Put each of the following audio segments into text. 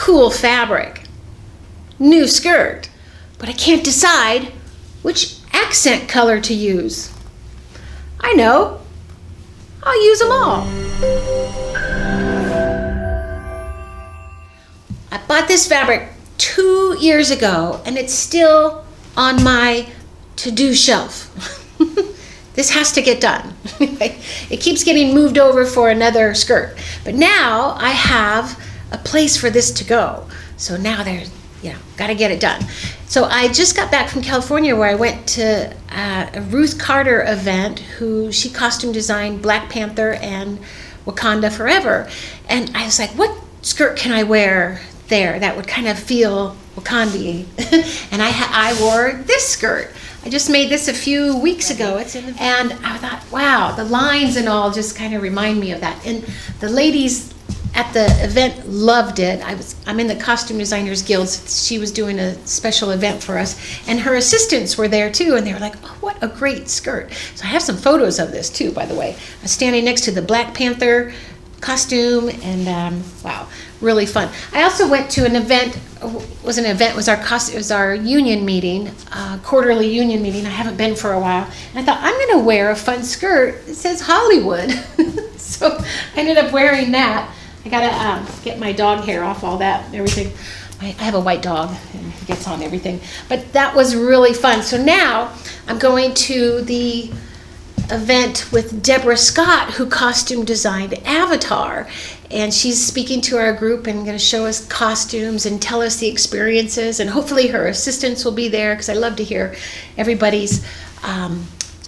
cool fabric, new skirt, but I can't decide which accent color to use. I know, I'll use them all. I bought this fabric 2 years ago and it's still on my to-do shelf. This has to get done. It keeps getting moved over for another skirt. But now I have a place for this to go. So now there's, got to get it done. So I just got back from California where I went to a Ruth Carter event she costume designed Black Panther and Wakanda Forever. And I was like, what skirt can I wear there that would kind of feel Wakanda-y? And I wore this skirt. I just made this a few weeks ago, and I thought, wow, the lines and all just kind of remind me of that. And the ladies at the event loved it. I'm in the Costume Designers Guild. She was doing a special event for us, and her assistants were there too, and they were like, oh, what a great skirt. So I have some photos of this too, by the way. I was standing next to the Black Panther costume, and wow, really fun. I also went to an event. It was our union meeting, quarterly union meeting. I haven't been for a while, and I thought I'm going to wear a fun skirt that says Hollywood. So I ended up wearing that. I gotta get my dog hair off all that and everything. I have a white dog and he gets on everything. But that was really fun. So now I'm going to the event with Deborah Scott, who costume designed Avatar, and she's speaking to our group and going to show us costumes and tell us the experiences, and hopefully her assistants will be there, because I love to hear everybody's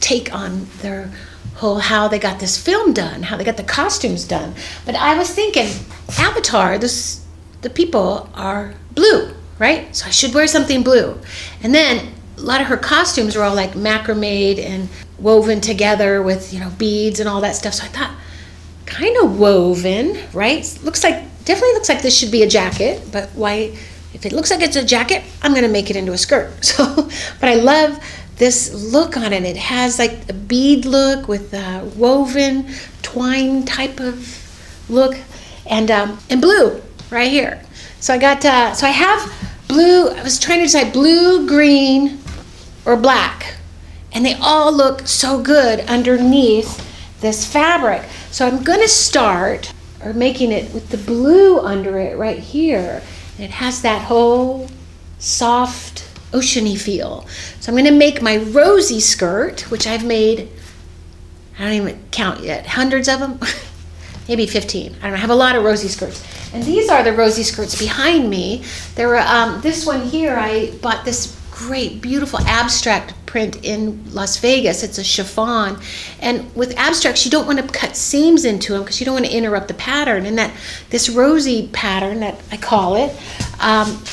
take on their whole how they got this film done, how they got the costumes done. But I was thinking, Avatar, the people are blue, right? So I should wear something blue. And then a lot of her costumes were all like macrameed and woven together with, beads and all that stuff. So I thought, kind of woven, right? Definitely looks like this should be a jacket, but why, if it looks like it's a jacket, I'm gonna make it into a skirt. So, but I love this look on it. It has like a bead look with a woven twine type of look, and blue right here. So I have blue. I was trying to decide blue, green, or black, and they all look so good underneath this fabric. So I'm going to start making it with the blue under it right here, and it has that whole soft oceany feel. So I'm going to make my rosy skirt, which I've made, I don't even count yet, hundreds of them, maybe 15. I don't know, I have a lot of rosy skirts. And these are the rosy skirts behind me. There were this one here, I bought this great, beautiful abstract print in Las Vegas. It's a chiffon. And with abstracts, you don't want to cut seams into them because you don't want to interrupt the pattern. And this rosy pattern that I call it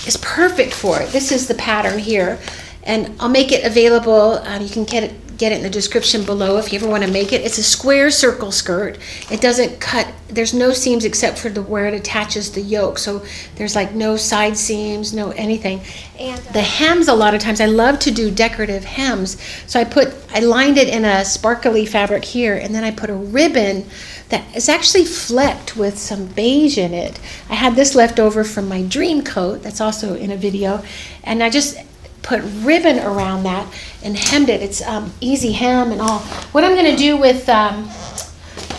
is perfect for it. This is the pattern here. And I'll make it available. You can get it in the description below if you ever want to make it. It's a square circle skirt. It doesn't cut, there's no seams except for where it attaches the yoke. So there's like no side seams, no anything. And the hems, a lot of times, I love to do decorative hems. So I lined it in a sparkly fabric here, and then I put a ribbon that is actually flecked with some beige in it. I had this left over from my dream coat, that's also in a video, and I just put ribbon around that and hemmed it. It's easy hem and all. What I'm going to do with,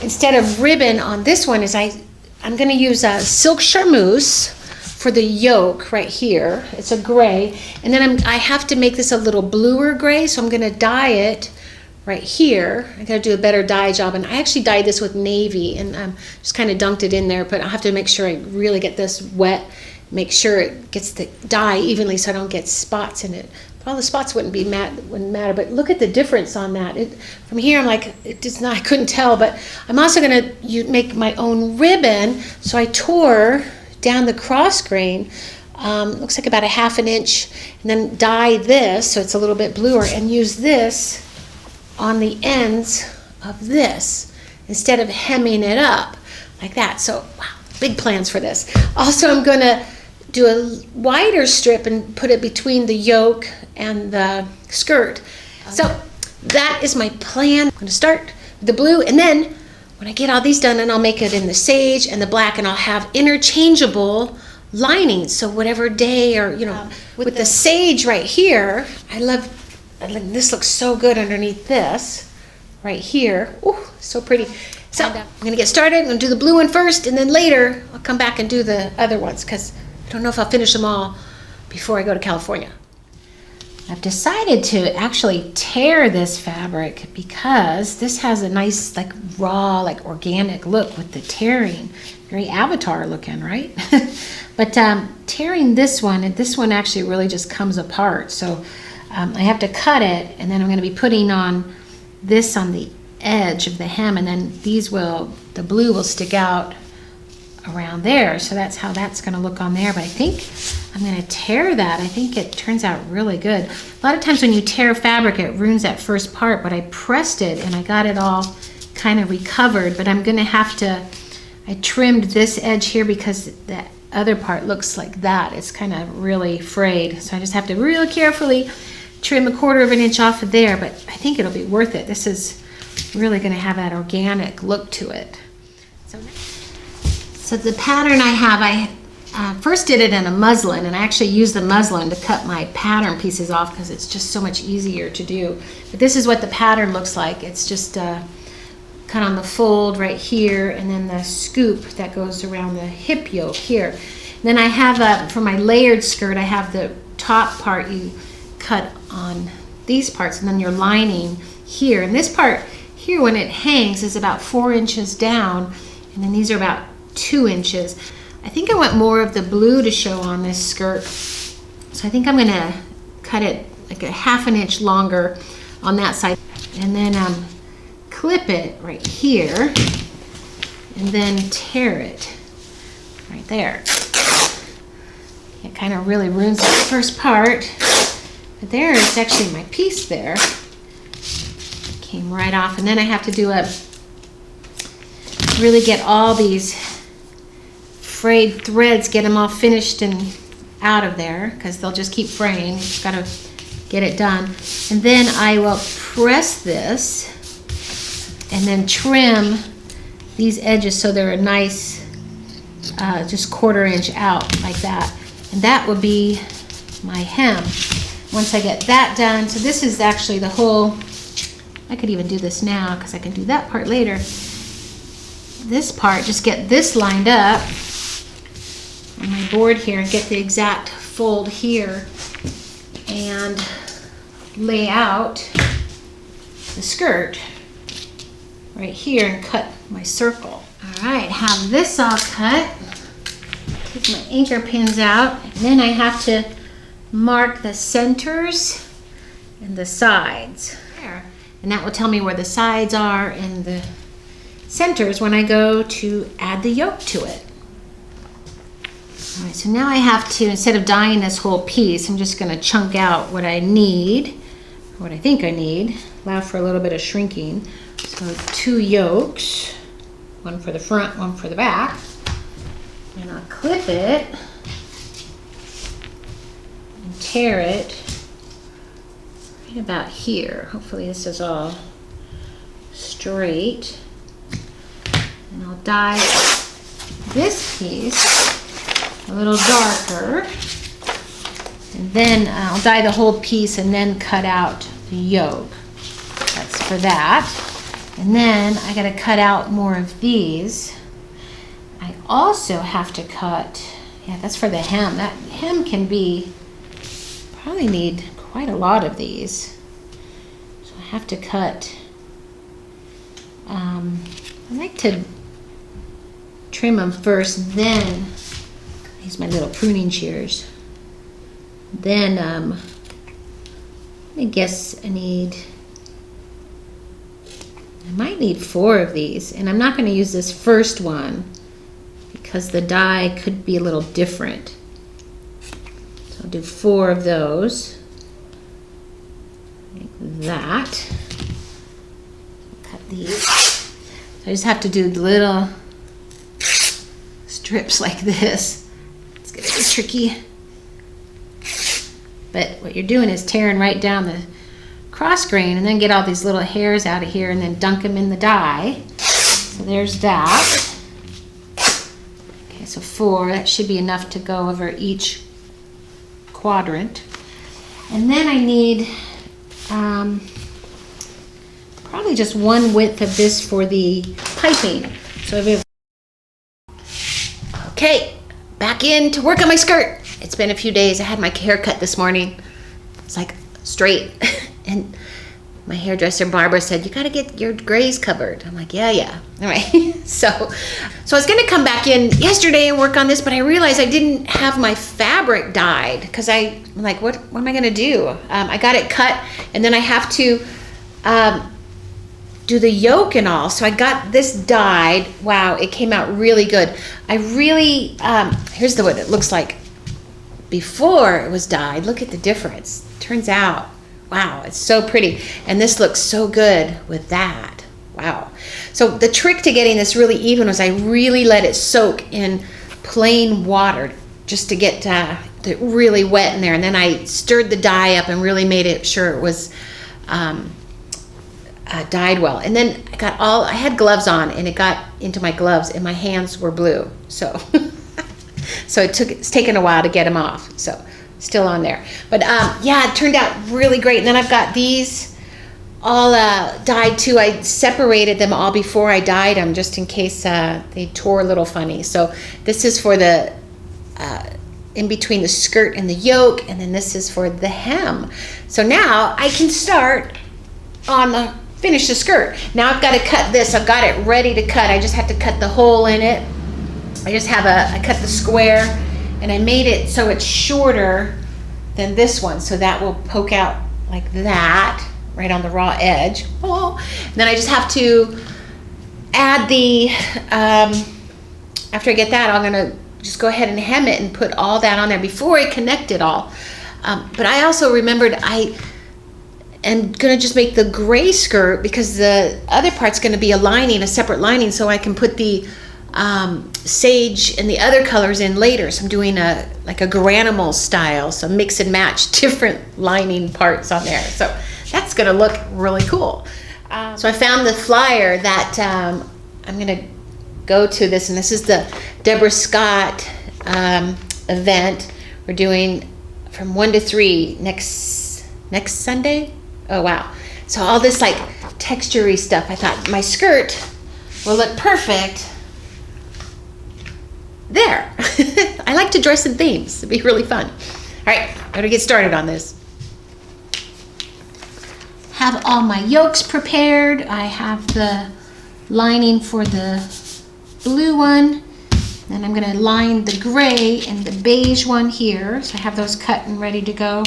instead of ribbon on this one, is I'm going to use a silk charmeuse for the yoke right here. It's a gray, and then I have to make this a little bluer gray, so I'm going to dye it right here. I got to do a better dye job, and I actually dyed this with navy, and just kind of dunked it in there, but I'll have to make sure I really get this wet, make sure it gets the dye evenly so I don't get spots in it. All the spots wouldn't matter, but look at the difference on that. From here, I'm like, I couldn't tell, but I'm also going to make my own ribbon, so I tore down the cross grain, looks like about a 1/2 inch, and then dye this so it's a little bit bluer, and use this on the ends of this instead of hemming it up like that. So, wow, big plans for this. Also, I'm going to do a wider strip and put it between the yoke and the skirt. So that is my plan. I'm going to start with the blue, and then when I get all these done, and I'll make it in the sage and the black, and I'll have interchangeable lining. So whatever day, or with the sage right here, I love this. Looks so good underneath this right here. Ooh, so pretty. So I'm gonna get started. I'm gonna do the blue one first, and then later I'll come back and do the other ones, because I don't know if I'll finish them all before I go to California. I've decided to actually tear this fabric because this has a nice, like, raw, like, organic look with the tearing. Very Avatar looking, right? But tearing this one, and this one actually really just comes apart. So I have to cut it, and then I'm going to be putting on this on the edge of the hem, and then the blue will stick out around there. So that's how that's going to look on there. But I think I'm going to tear that. I think it turns out really good. A lot of times when you tear fabric, it ruins that first part, but I pressed it and I got it all kind of recovered. But I'm going to have to, I trimmed this edge here because that other part looks like that. It's kind of really frayed. So I just have to really carefully trim 1/4 inch off of there, but I think it'll be worth it. This is really going to have that organic look to it. So the pattern I have, I first did it in a muslin, and I actually used the muslin to cut my pattern pieces off because it's just so much easier to do. But this is what the pattern looks like. It's just cut on the fold right here, and then the scoop that goes around the hip yoke here. And then I have, for my layered skirt, I have the top part you cut on these parts, and then your lining here. And this part here, when it hangs, is about 4 inches down, and then these are about 2 inches. I think I want more of the blue to show on this skirt, so I think I'm gonna cut it like a 1/2 inch longer on that side, and then clip it right here, and then tear it right there. It kind of really ruins the first part, but there is actually my piece there. It came right off, and then I have to do really get all these frayed threads, get them all finished and out of there, because they'll just keep fraying. You've got to get it done. And then I will press this and then trim these edges so they're a nice just 1/4 inch out like that. And that will be my hem once I get that done. So this is actually the whole, I could even do this now because I can do that part later. This part, just get this lined up on my board here and get the exact fold here and lay out the skirt right here and cut my circle. All right, have this all cut. Take my anchor pins out, and then I have to mark the centers and the sides there, and that will tell me where the sides are and the centers when I go to add the yoke to it. All right, so now I have to, instead of dyeing this whole piece, I'm just going to chunk out what I need, or what I think I need, allow for a little bit of shrinking. So 2 yokes, one for the front, one for the back, and I'll clip it and tear it right about here. Hopefully this is all straight. And I'll dye this piece a little darker, and then I'll dye the whole piece and then cut out the yoke. That's for that. And then I gotta cut out more of these. I also have to cut, yeah, that's for the hem. That hem can be, probably need quite a lot of these. So I have to cut, I like to trim them first, then use my little pruning shears. Then I guess I might need 4 of these, and I'm not going to use this first one because the dye could be a little different. So I'll do 4 of those, like that. Cut these. So I just have to do little strips like this. It's gonna be tricky. But what you're doing is tearing right down the cross grain and then get all these little hairs out of here and then dunk them in the dye. So there's that. Okay, So 4, that should be enough to go over each quadrant. And then I need probably just 1 width of this for the piping. So okay, back in to work on my skirt. It's been a few days. I had my hair cut this morning. It's like straight. And my hairdresser Barbara said, you got to get your grays covered. I'm like, yeah. All right. So I was going to come back in yesterday and work on this, but I realized I didn't have my fabric dyed because I'm like, what am I going to do? I got it cut, and then I have to do the yoke and all. So I got this dyed. Wow, it came out really good. I really, here's what it looks like before it was dyed. Look at the difference. Turns out, wow, it's so pretty. And this looks so good with that. Wow. So the trick to getting this really even was I really let it soak in plain water just to get it really wet in there. And then I stirred the dye up and really made it sure it was dyed well. And then I had gloves on, and it got into my gloves, and my hands were blue. So so it's taken a while to get them off. So still on there. But yeah, it turned out really great. And then I've got these all dyed too. I separated them all before I dyed them just in case they tore a little funny. So this is for the in between the skirt and the yoke, and then this is for the hem. So now I can start on finish the skirt. Now I've got to cut this. I've got it ready to cut. I just have to cut the hole in it. I cut the square, and I made it so it's shorter than this one, so that will poke out like that right on the raw edge. Oh. And then I just have to add the after I get that, I'm gonna just go ahead and hem it and put all that on there before I connect it all. But I also remembered I am gonna just make the gray skirt because the other part's gonna be a separate lining, so I can put the sage and the other colors in later. So I'm doing like a granimal style, so mix and match different lining parts on there. So that's gonna look really cool. So I found the flyer that I'm gonna go to this, and this is the Deborah Scott event. We're doing from 1 to 3 next Sunday. Oh wow. So all this like texture-y stuff. I thought my skirt will look perfect there. I like to dress in themes. It'd be really fun. All right, I'm gonna get started on this. Have all my yolks prepared. I have the lining for the blue one. Then I'm gonna line the gray and the beige one here. So I have those cut and ready to go.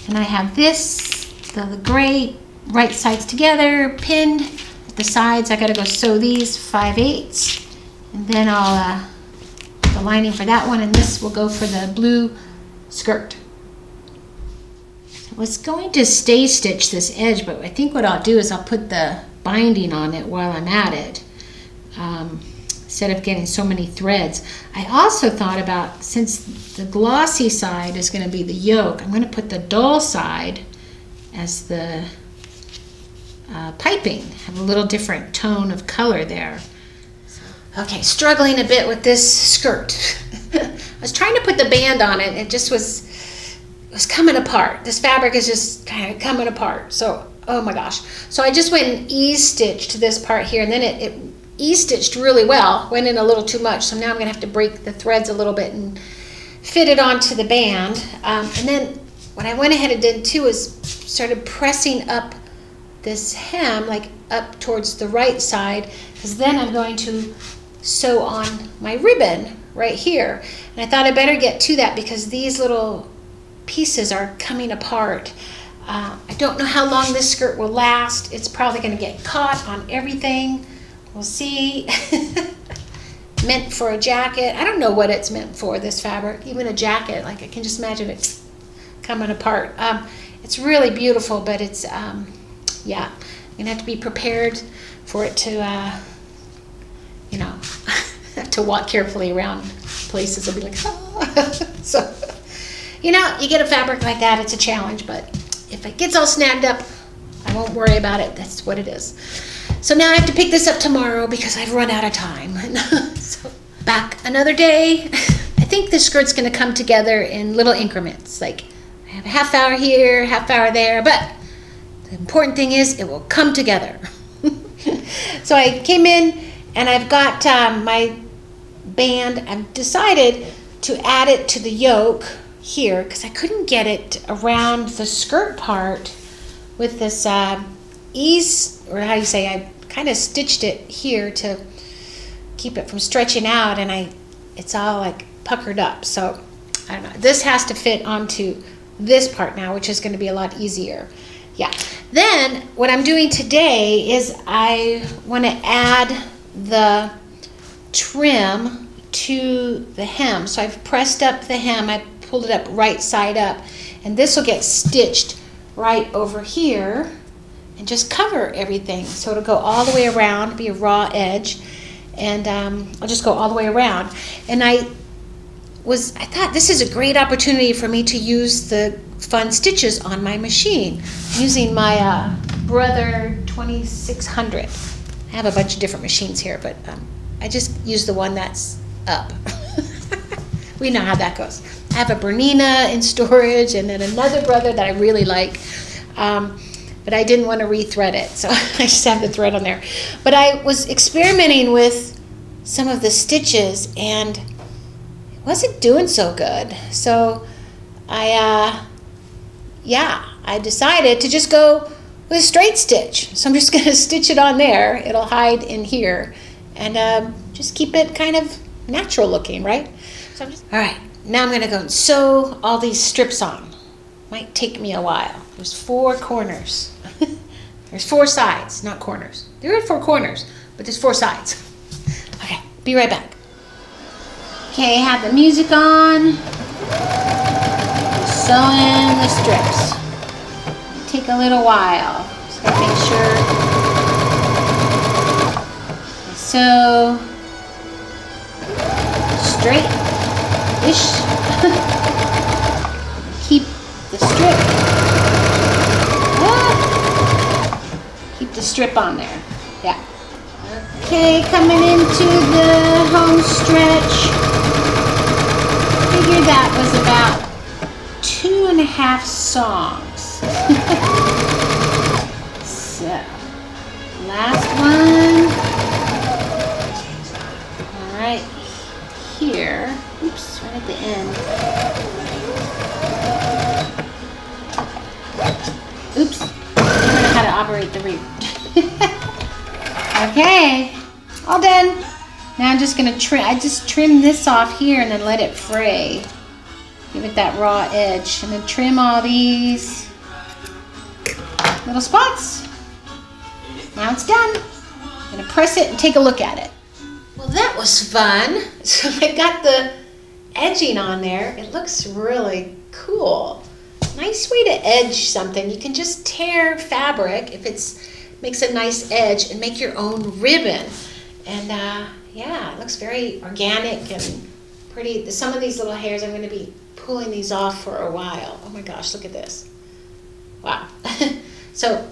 And I have this, the gray right sides together, pinned at the sides. I gotta go sew these 5/8. And then I'll the lining for that one, and this will go for the blue skirt. I was going to stay stitch this edge, but I think what I'll do is I'll put the binding on it while I'm at it, instead of getting so many threads. I also thought about, since the glossy side is going to be the yoke, I'm going to put the dull side as the piping, have a little different tone of color there. Okay, struggling a bit with this skirt. I was trying to put the band on it, it was coming apart. This fabric is just kind of coming apart. So, oh my gosh. So I just went and ease-stitched this part here, and then it ease-stitched really well, went in a little too much, so now I'm gonna have to break the threads a little bit and fit it onto the band. And then what I went ahead and did too is started pressing up this hem, like up towards the right side, because then I'm going to sew on my ribbon right here. And I thought I better get to that because these little pieces are coming apart. I don't know how long this skirt will last. It's probably going to get caught on everything. We'll see. Meant for a jacket. I don't know what it's meant for, this fabric. Even a jacket, like I can just imagine it coming apart. It's really beautiful, but it's, yeah, I'm going to have to be prepared for it to, you know, have to walk carefully around places. I'll be like, oh. So, you know, you get a fabric like that, it's a challenge, but if it gets all snagged up, I won't worry about it. That's what it is. So now I have to pick this up tomorrow because I've run out of time. So Back another day. I think the skirt's going to come together in little increments. Like I have a half hour here, half hour there, but the important thing is it will come together. So I came in and I've got my band. I've decided to add it to the yoke here because I couldn't get it around the skirt part with this ease, or how do you say, I kind of stitched it here to keep it from stretching out, and it's all like puckered up. So I don't know, this has to fit onto this part now, which is going to be a lot easier. Yeah. Then what I'm doing today is I want to add the trim to the hem. So I've pressed up the hem, I pulled it up right side up, and this will get stitched right over here and just cover everything. So it'll go all the way around, be a raw edge, and I'll just go all the way around. And I thought this is a great opportunity for me to use the fun stitches on my machine using my Brother 2600. I have a bunch of different machines here, but I just use the one that's up. We know how that goes. I have a Bernina in storage, and then another Brother that I really like, but I didn't want to rethread it, so I just have the thread on there. But I was experimenting with some of the stitches, and it wasn't doing so good. So I decided to just go with a straight stitch. So I'm just going to stitch it on there. It'll hide in here, and just keep it kind of natural looking, right? So all right, now I'm going to go and sew all these strips on. Might take me a while. There's 4 corners. There's 4 sides, not corners. There are 4 corners, but there's 4 sides. Okay, be right back. Okay, have the music on. Sewing the strips. Take a little while. Just gotta make sure I sew straight-ish. Keep the strip. Keep the strip on there. Yeah. Okay, coming into the home stretch. Figured that was about 2.5 songs. So, last one. All right, here. Oops, right at the end. Oops, I don't know how to operate the reed. Okay, all done. Now I'm just gonna trim. I just trim this off here and then let it fray. Give it that raw edge, and then trim all these little spots. Now it's done. I'm gonna press it and take a look at it. Well, that was fun. So I got the edging on there. It looks really cool. Nice way to edge something. You can just tear fabric if it's makes a nice edge and make your own ribbon. And yeah, it looks very organic and pretty. Some of these little hairs, I'm going to be pulling these off for a while. Oh my gosh, look at this. Wow. So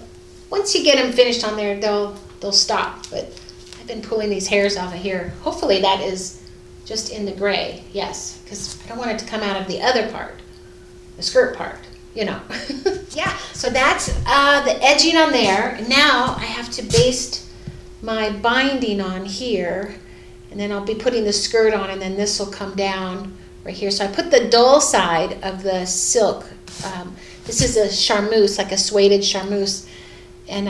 once you get them finished on there, they'll stop. But I've been pulling these hairs off of here. Hopefully that is just in the gray. Yes, because I don't want it to come out of the other part, the skirt part, you know. Yeah, so that's the edging on there. Now I have to baste my binding on here, and then I'll be putting the skirt on, and then this will come down right here. So I put the dull side of the silk. This is a charmeuse, like a suede charmeuse, and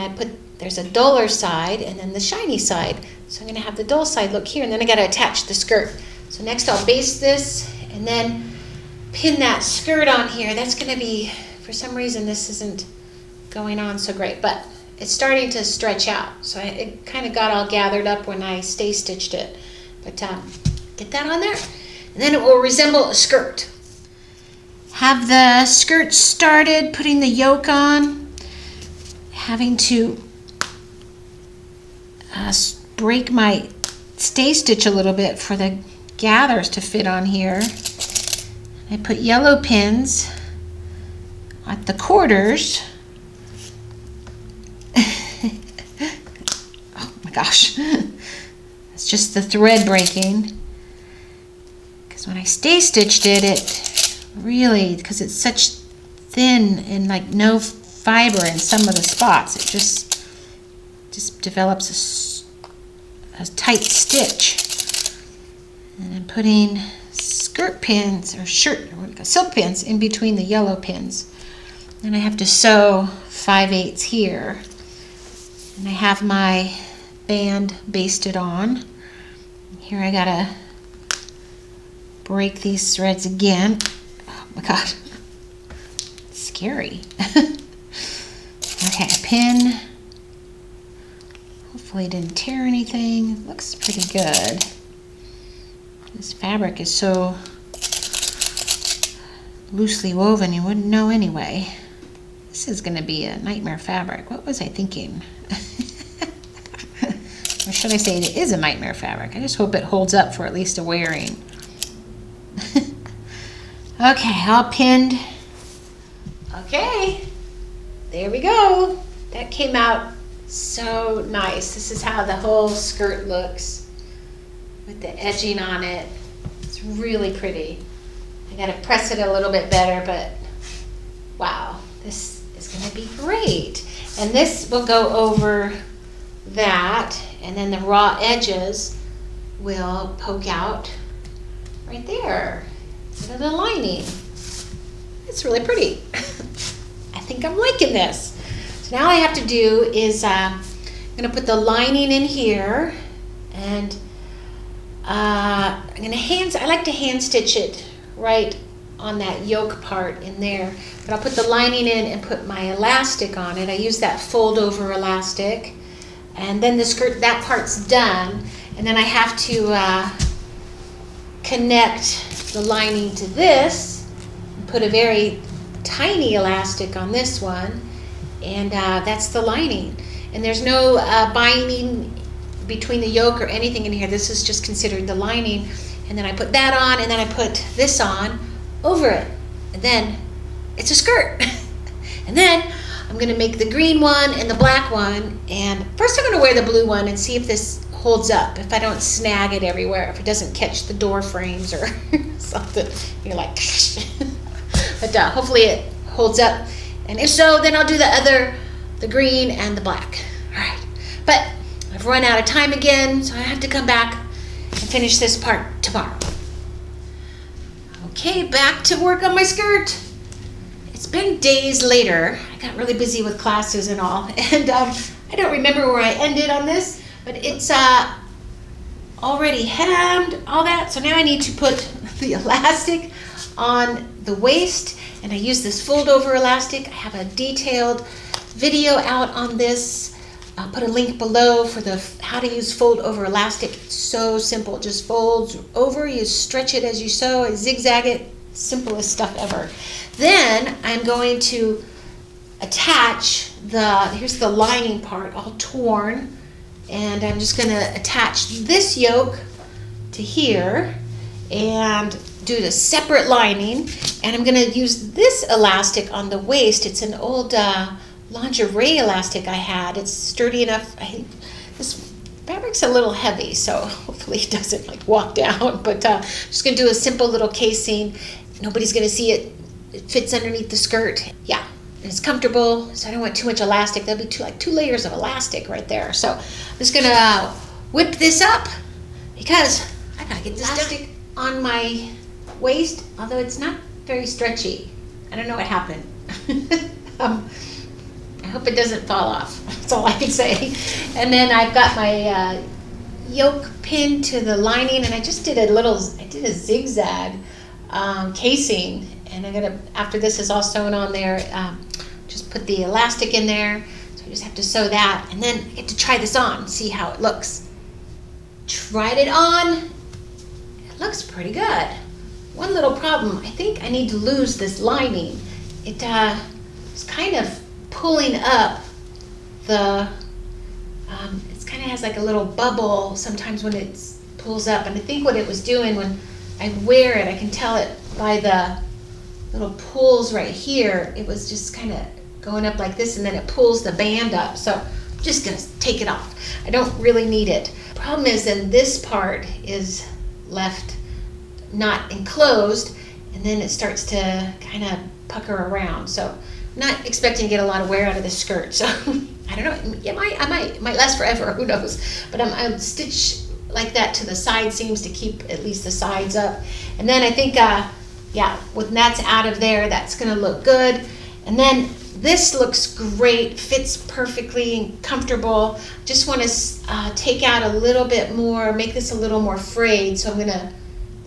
there's a duller side and then the shiny side. So I'm going to have the dull side look here, and then I got to attach the skirt. So next I'll baste this and then pin that skirt on here. That's going to be, for some reason this isn't going on so great, but it's starting to stretch out. So it kind of got all gathered up when I stay stitched it. But get that on there, and then it will resemble a skirt. Have the skirt started, putting the yoke on, having to break my stay stitch a little bit for the gathers to fit on here. I put yellow pins at the quarters. Oh my gosh. It's just the thread breaking. Because when I stay stitched it really, because it's such thin and like no fiber in some of the spots, it just develops a tight stitch. And I'm putting skirt pins or silk pins in between the yellow pins. And I have to sew 5/8 here. And I have my band basted on. Here I gotta break these threads again. Oh my God, it's scary. Okay, pin. Hopefully it didn't tear anything. Looks pretty good. This fabric is so loosely woven you wouldn't know anyway. This is going to be a nightmare fabric. What was I thinking? Or should I say it is a nightmare fabric? I just hope it holds up for at least a wearing. Okay, all pinned. Okay, there we go. That came out so nice. This is how the whole skirt looks with the edging on it. It's really pretty. I gotta press it a little bit better, but wow, this is gonna be great. And this will go over that, and then the raw edges will poke out right there into the lining. It's really pretty. I think I'm liking this. So now all I have to do is I'm gonna put the lining in here, and I'm gonna I like to hand stitch it right on that yoke part in there, but I'll put the lining in and put my elastic on it. I use that fold over elastic, and then the skirt, that part's done, and then I have to connect the lining to this and put a very tiny elastic on this one, and that's the lining. And there's no binding between the yoke or anything in here. This is just considered the lining. And then I put that on, and then I put this on over it, and then it's a skirt. And then I'm gonna make the green one and the black one, and first I'm gonna wear the blue one and see if this holds up, if I don't snag it everywhere, if it doesn't catch the door frames or something. You're like, but hopefully it holds up, and if so, then I'll do the green and the black. All right, but I've run out of time again, so I have to come back and finish this part tomorrow. Okay, back to work on my skirt. It's been days later. I got really busy with classes and all, and I don't remember where I ended on this, but it's already hemmed, all that. So now I need to put the elastic on the waist, and I use this fold over elastic. I have a detailed video out on this. I'll put a link below for the how to use fold over elastic. It's so simple. It just folds over, you stretch it as you sew, and zigzag it. Simplest stuff ever. Then I'm going to attach here's the lining part all torn, and I'm just going to attach this yoke to here and do the separate lining, and I'm going to use this elastic on the waist. It's an old lingerie elastic I had. It's sturdy enough. I think this fabric's a little heavy, so hopefully it doesn't like walk down, but I'm just going to do a simple little casing. Nobody's going to see it. It fits underneath the skirt. Yeah, and it's comfortable, so I don't want too much elastic. There'll be two layers of elastic right there. So I'm just going to whip this up because I got to get this elastic on my waist, although it's not very stretchy. I don't know what happened. I hope it doesn't fall off. That's all I can say. And then I've got my yoke pinned to the lining, and I just did a zigzag casing, and I'm gonna, after this is all sewn on there, just put the elastic in there. So I just have to sew that, and then I get to try this on, see how it looks. Tried it on. It looks pretty good. One little problem, I think I need to lose this lining. It's kind of pulling up the, it kind of has like a little bubble sometimes when it pulls up, and I think what it was doing when I wear it, I can tell it by the little pulls right here, it was just kind of going up like this, and then it pulls the band up, so I'm just gonna take it off. I don't really need it. Problem is then this part is left not enclosed, and then it starts to kind of pucker around. So I'm not expecting to get a lot of wear out of this skirt. So I don't know, it might last forever, who knows. But I'm stitch like that to the side seams to keep at least the sides up. And then I think, yeah, when that's out of there, that's gonna look good. And then this looks great, fits perfectly and comfortable. Just wanna take out a little bit more, make this a little more frayed. So I'm gonna,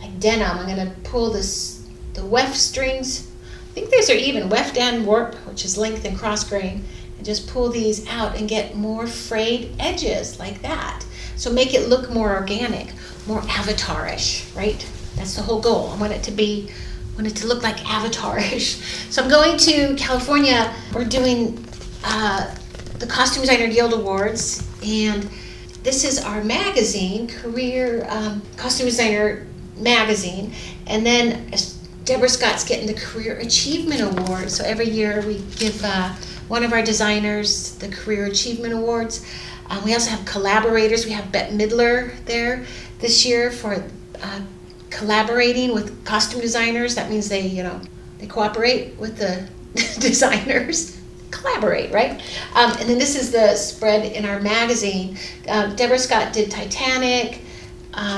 like denim, I'm gonna pull the weft strings. I think these are even weft and warp, which is length and cross grain. And just pull these out and get more frayed edges like that. So make it look more organic, more avatar-ish, right? That's the whole goal. I want it to look like Avatar-ish. So I'm going to California. We're doing the Costume Designer Guild Awards, and this is our magazine, Career Costume Designer Magazine. And then Deborah Scott's getting the Career Achievement Award. So every year we give one of our designers the Career Achievement Awards. We also have collaborators. We have Bette Midler there this year for collaborating with costume designers. That means they cooperate with the designers. Collaborate, right? And then this is the spread in our magazine. Deborah Scott did Titanic.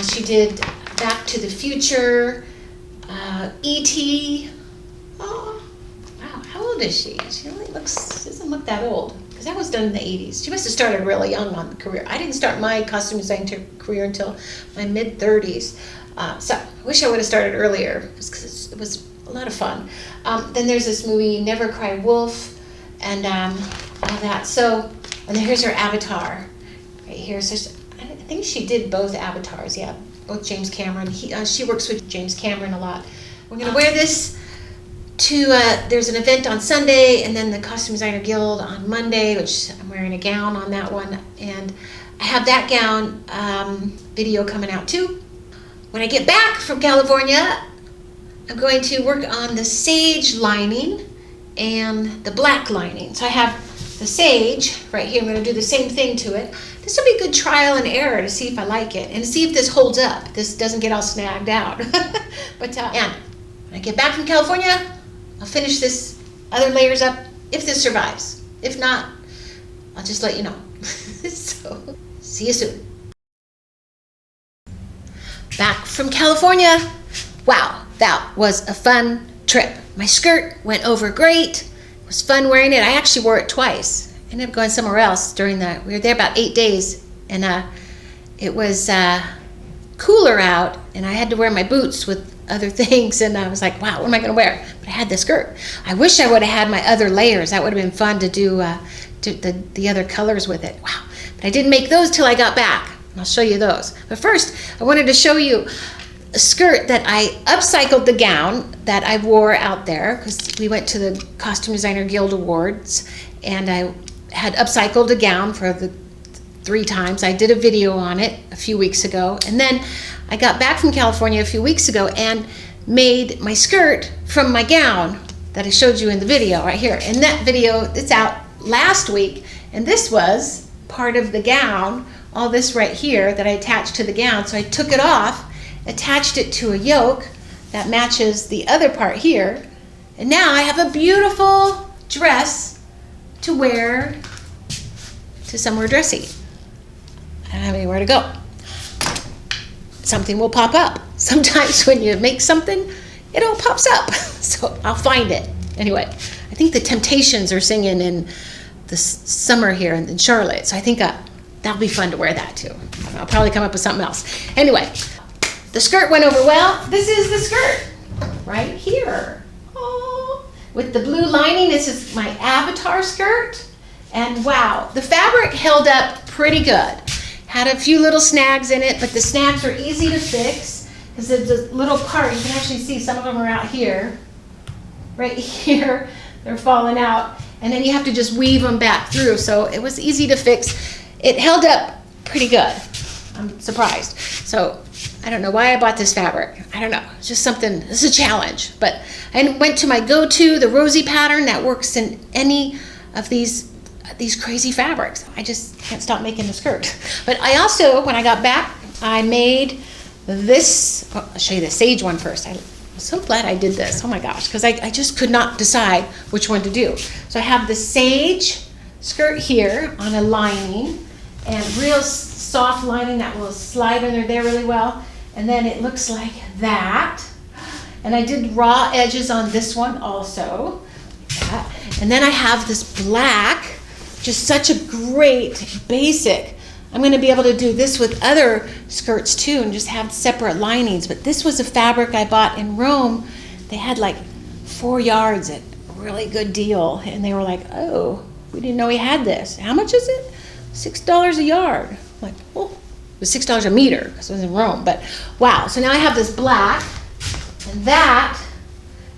She did Back to the Future, E.T. Oh, wow, how old is she? She doesn't look that old. Because that was done in the 80s. She must have started really young on the career. I didn't start my costume design career until my mid-30s. So I wish I would have started earlier, because it was a lot of fun. Then there's this movie, Never Cry Wolf, and all that. So, and then here's her avatar right here. So I think she did both avatars, yeah, both James Cameron. She works with James Cameron a lot. We're going to wear this to, there's an event on Sunday, and then the Costume Designer Guild on Monday, which I'm wearing a gown on that one. And I have that gown video coming out too. When I get back from California, I'm going to work on the sage lining and the black lining. So I have the sage right here. I'm going to do the same thing to it. This will be a good trial and error to see if I like it and see if this holds up. This doesn't get all snagged out. But and when I get back from California, I'll finish this other layers up if this survives. If not, I'll just let you know. So, see you soon. Back from California. Wow, that was a fun trip. My skirt went over great. It was fun wearing it. I actually wore it twice. I ended up going somewhere else we were there about 8 days, and it was cooler out, and I had to wear my boots with other things, and I was like, wow, what am I going to wear? But I had the skirt. I wish I would have had my other layers. That would have been fun to do the other colors with it. Wow. But I didn't make those till I got back. I'll show you those. But first, I wanted to show you a skirt that I upcycled the gown that I wore out there, because we went to the Costume Designer Guild Awards, and I had upcycled a gown for the 3 times. I did a video on it a few weeks ago, and then I got back from California a few weeks ago and made my skirt from my gown that I showed you in the video right here. In that video, it's out last week, and this was part of the gown, all this right here that I attached to the gown. So I took it off, attached it to a yoke that matches the other part here, and now I have a beautiful dress to wear to somewhere dressy. I don't have anywhere to go. Something will pop up. Sometimes when you make something, it all pops up. So I'll find it. Anyway, I think the Temptations are singing in the summer here in Charlotte. So I think that'll be fun to wear that too. I'll probably come up with something else. Anyway, the skirt went over well. This is the skirt right here. Oh, with the blue lining. This is my avatar skirt. And wow, the fabric held up pretty good. Had a few little snags in it, but the snags are easy to fix because it's a little part. You can actually see some of them are out here. Right here, they're falling out. And then you have to just weave them back through. So it was easy to fix. It held up pretty good. I'm surprised. So I don't know why I bought this fabric. I don't know. It's just something, it's a challenge. But I went to my go-to, the rosy pattern that works in any of these crazy fabrics. I just can't stop making the skirt. But I also, when I got back, I made this, I'll show you the sage one first. I'm so glad I did this. Oh my gosh, because I just could not decide which one to do. So I have the sage skirt here on a lining, and real soft lining that will slide under there really well. And then it looks like that. And I did raw edges on this one also. Like that. And then I have this black, just such a great basic. I'm going to be able to do this with other skirts too and just have separate linings. But this was a fabric I bought in Rome. They had like 4 yards at a really good deal. And they were like, oh, we didn't know we had this. How much is it? $6 a yard. I'm like, oh, it was $6 a meter because it was in Rome. But wow, so now I have this black, and that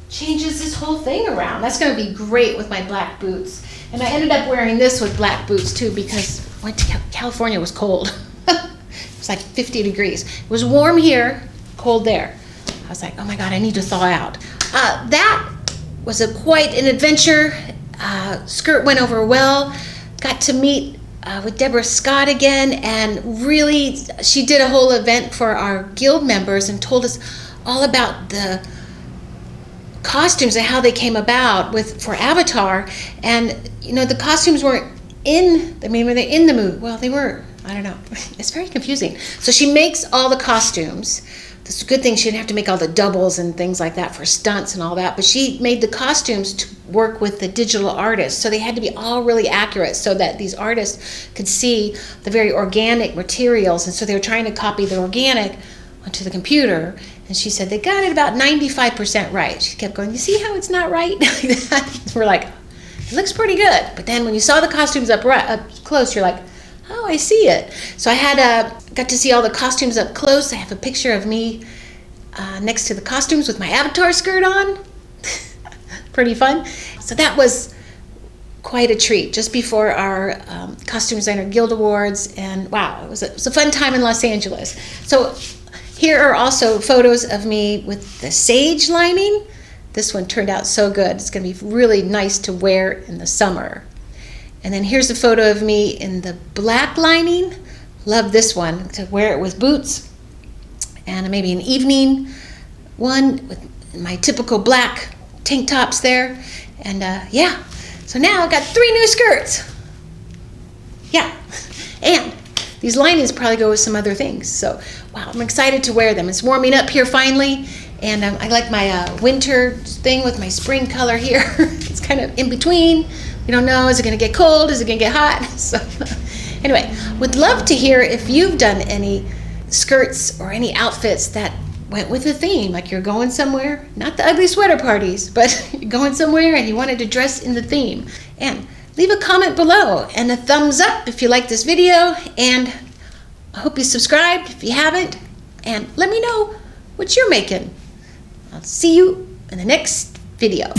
changes this whole thing around. That's going to be great with my black boots. And I ended up wearing this with black boots too because I went to California, it was cold. It was like 50 degrees. It was warm here, cold there. I was like, oh my God, I need to thaw out. That was quite an adventure. Skirt went over well. Got to meet with Deborah Scott again, and really she did a whole event for our guild members and told us all about the costumes and how they came about for Avatar. And you know, the costumes weren't were they in the movie? Well, they were. I don't know. It's very confusing. So she makes all the costumes. It's a good thing she didn't have to make all the doubles and things like that for stunts and all that, but she made the costumes to work with the digital artists. So they had to be all really accurate so that these artists could see the very organic materials. And so they were trying to copy the organic onto the computer. And she said they got it about 95% right. She kept going, you see how it's not right? Like that. We're like, it looks pretty good. But then when you saw the costumes up close, you're like, oh, I see it. So I got to see all the costumes up close. I have a picture of me next to the costumes with my Avatar skirt on. Pretty fun. So that was quite a treat just before our Costume Designer Guild Awards. And wow, it was a fun time in Los Angeles. So here are also photos of me with the sage lining. This one turned out so good. It's going to be really nice to wear in the summer. And then here's a photo of me in the black lining. Love this one, to wear it with boots. And maybe an evening one with my typical black tank tops there. And yeah, so now I've got 3 new skirts. Yeah, and these linings probably go with some other things. So wow, I'm excited to wear them. It's warming up here finally. And I like my winter thing with my spring color here. It's kind of in between. We don't know, is it going to get cold? Is it going to get hot? So anyway, would love to hear if you've done any skirts or any outfits that went with the theme, like you're going somewhere, not the ugly sweater parties, but you're going somewhere and you wanted to dress in the theme. And leave a comment below and a thumbs up if you like this video, and I hope you subscribed if you haven't, and let me know what you're making. I'll see you in the next video.